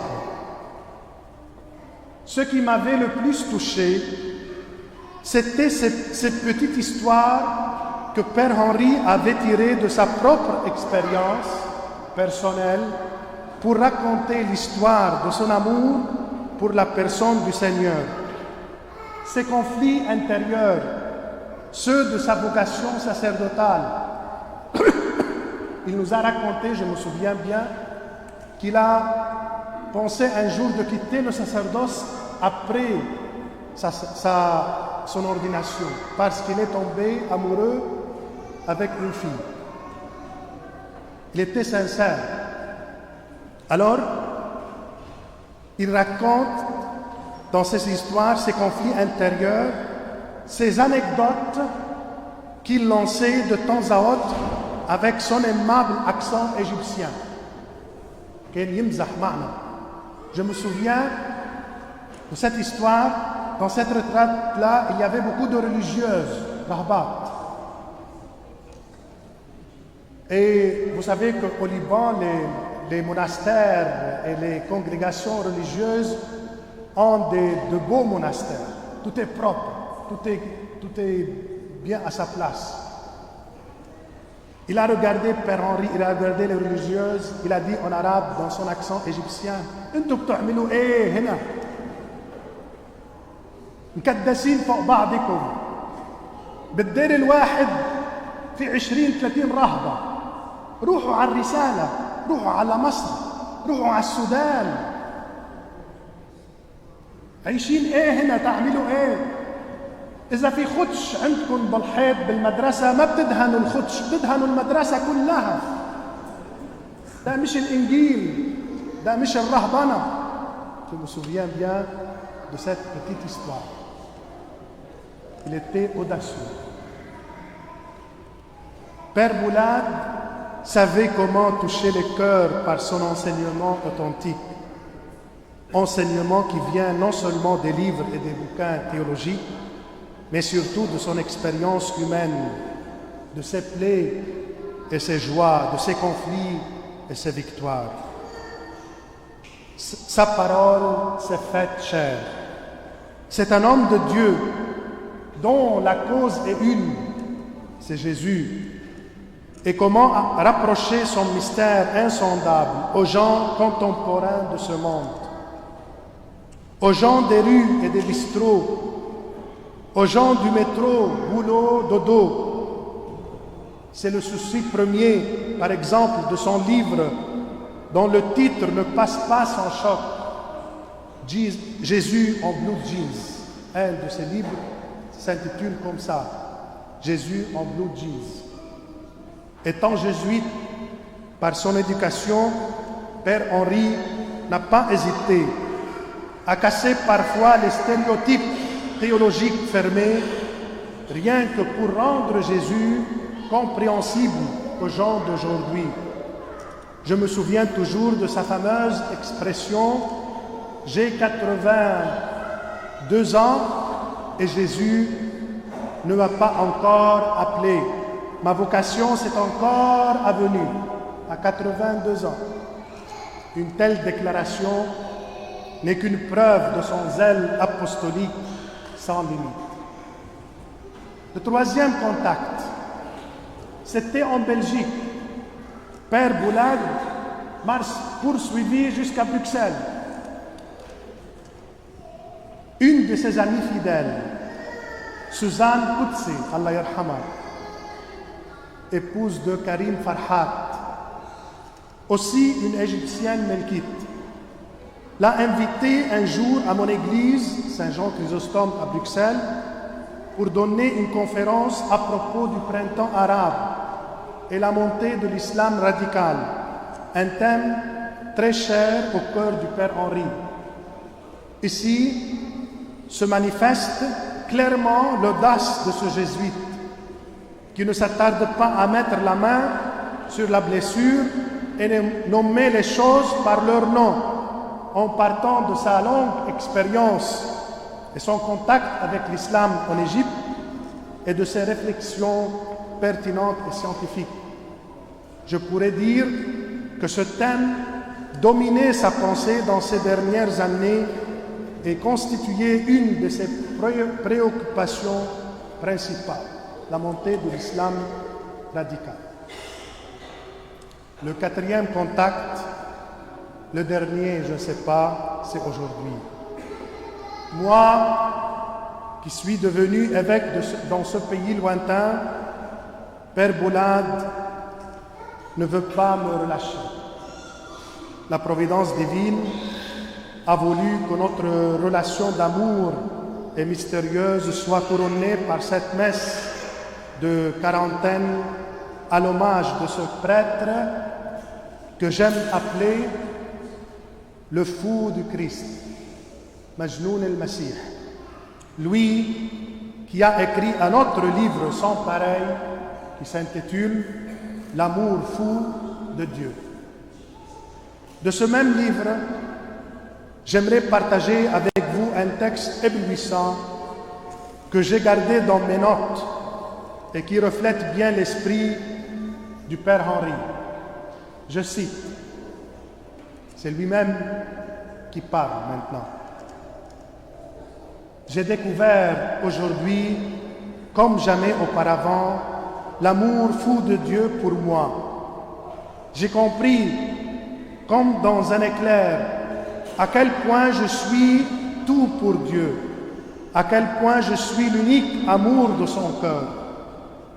Ce qui m'avait le plus touché, c'était ces petites histoires que Père Henri avait tirées de sa propre expérience personnelle pour raconter l'histoire de son amour pour la personne du Seigneur. Ses conflits intérieurs, ceux de sa vocation sacerdotale. Il nous a raconté, je me souviens bien, qu'il a pensé un jour de quitter le sacerdoce après son ordination, parce qu'il est tombé amoureux avec une fille. Il était sincère. Alors, il raconte dans ses histoires ses conflits intérieurs, ces anecdotes qu'il lançait de temps à autre avec son aimable accent égyptien. Je me souviens de cette histoire. Dans cette retraite-là, il y avait beaucoup de religieuses, rahbat. Et vous savez qu'au Liban, les monastères et les congrégations religieuses ont de beaux monastères. Tout est propre, tout est bien à sa place. Il a regardé Père Henri, il a regardé les religieuses, il a dit en arabe, dans son accent égyptien, انتوا بتعملوا ايه هنا؟ مكدسين فوق بعضكم. بالدير الواحد في 20-30 رهبة. روحوا على الرسالة، روحوا على مصر، روحوا على السودان. عايشين ايه هنا؟ تعملوا ايه؟ إذا في خدش عندكم بالحيط بالمدرسة ما بتدهنوا الخدش، بتدهنوا المدرسة كلها. ده مش الإنجيل، ده مش الرهبنة. Je me souviens bien de cette petite histoire. Il était audacieux. Père Boulade savait comment toucher les cœurs par son enseignement authentique. enseignement qui vient non seulement des livres et des bouquins théologiques, mais surtout de son expérience humaine, de ses plaies et ses joies, de ses conflits et ses victoires. Sa parole s'est faite chair. C'est un homme de Dieu dont la cause est une, c'est Jésus. Et comment rapprocher son mystère insondable aux gens contemporains de ce monde, aux gens des rues et des bistrots, aux gens du métro, boulot, dodo. C'est le souci premier, par exemple, de son livre dont le titre ne passe pas sans choc. Jésus en blue jeans. Un de ses livres s'intitule comme ça, Jésus en blue jeans. Étant jésuite, par son éducation, Père Henri n'a pas hésité à casser parfois les stéréotypes théologiques fermés, rien que pour rendre Jésus compréhensible aux gens d'aujourd'hui. Je me souviens toujours de sa fameuse expression « J'ai 82 ans et Jésus ne m'a pas encore appelé. Ma vocation, c'est encore à venir, à 82 ans. » Une telle déclaration n'est qu'une preuve de son zèle apostolique sans limite. Le troisième contact, c'était en Belgique. Père Boulad m'a poursuivi jusqu'à Bruxelles. Une de ses amies fidèles, Suzanne Koutsi, Allah yarhamha, épouse de Karim Farhat, aussi une égyptienne melkite, l'a invitée un jour à mon église, Saint-Jean-Chrysostome à Bruxelles, pour donner une conférence à propos du printemps arabe et la montée de l'islam radical, un thème très cher au cœur du Père Henri. Ici se manifeste clairement l'audace de ce jésuite, qui ne s'attarde pas à mettre la main sur la blessure et nommer les choses par leur nom, en partant de sa longue expérience et son contact avec l'islam en Égypte et de ses réflexions pertinentes et scientifiques. Je pourrais dire que ce thème dominait sa pensée dans ces dernières années et constituait une de ses préoccupations principales, la montée de l'islam radical. Le quatrième contact, le dernier, je ne sais pas, c'est aujourd'hui. Moi, qui suis devenu évêque dans ce pays lointain, Père Boulad ne veut pas me relâcher. La providence divine a voulu que notre relation d'amour et mystérieuse soit couronnée par cette messe de quarantaine à l'hommage de ce prêtre que j'aime appeler le fou du Christ, Majnoun el-Masih. Lui qui a écrit un autre livre sans pareil qui s'intitule « L'amour fou de Dieu ». De ce même livre, j'aimerais partager avec vous un texte éblouissant que j'ai gardé dans mes notes et qui reflète bien l'esprit du Père Henri. Je cite, c'est lui-même qui parle maintenant. J'ai découvert aujourd'hui, comme jamais auparavant, l'amour fou de Dieu pour moi. J'ai compris, comme dans un éclair, à quel point je suis tout pour Dieu, à quel point je suis l'unique amour de son cœur,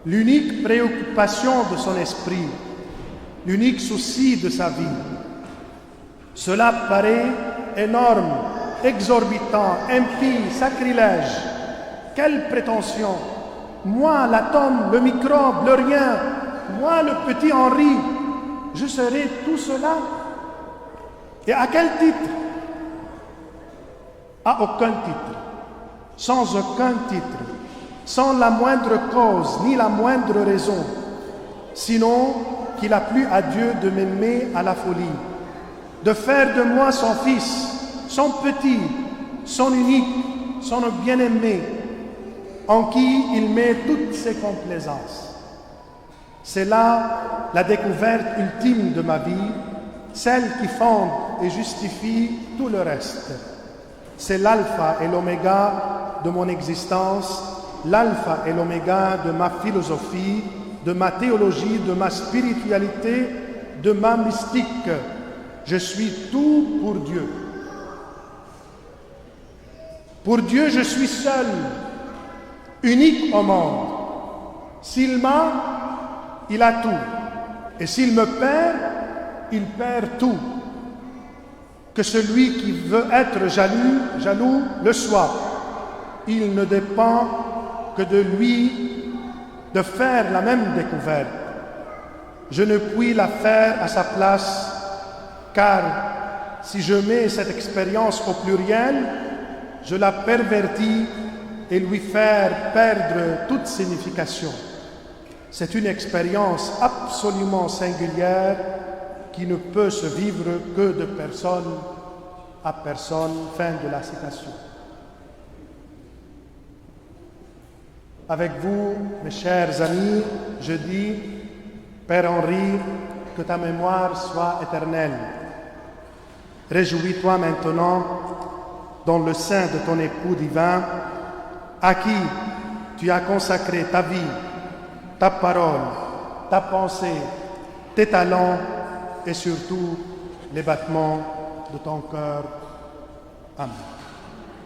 l'unique préoccupation de son esprit, l'unique souci de sa vie. Cela paraît énorme, exorbitant, impie, sacrilège. Quelle prétention! Moi, l'atome, le microbe, le rien, moi, le petit Henri, je serai tout cela. Et à quel titre? À aucun titre, sans aucun titre, sans la moindre cause ni la moindre raison, sinon qu'il a plu à Dieu de m'aimer à la folie, de faire de moi son fils, son petit, son unique, son bien-aimé, en qui il met toutes ses complaisances. C'est là la découverte ultime de ma vie, celle qui fonde et justifie tout le reste. C'est l'alpha et l'oméga de mon existence, l'alpha et l'oméga de ma philosophie, de ma théologie, de ma spiritualité, de ma mystique. Je suis tout pour Dieu. Pour Dieu, je suis seul, unique au monde. S'il m'a, il a tout. Et s'il me perd, il perd tout. Que celui qui veut être jaloux le soit. Il ne dépend que de lui de faire la même découverte. Je ne puis la faire à sa place, car si je mets cette expérience au pluriel, je la pervertis et lui faire perdre toute signification. C'est une expérience absolument singulière qui ne peut se vivre que de personne à personne. Fin de la citation. Avec vous, mes chers amis, je dis, Père Henri, que ta mémoire soit éternelle. Réjouis-toi maintenant dans le sein de ton époux divin, à qui tu as consacré ta vie, ta parole, ta pensée, tes talents et surtout les battements de ton cœur. Amen.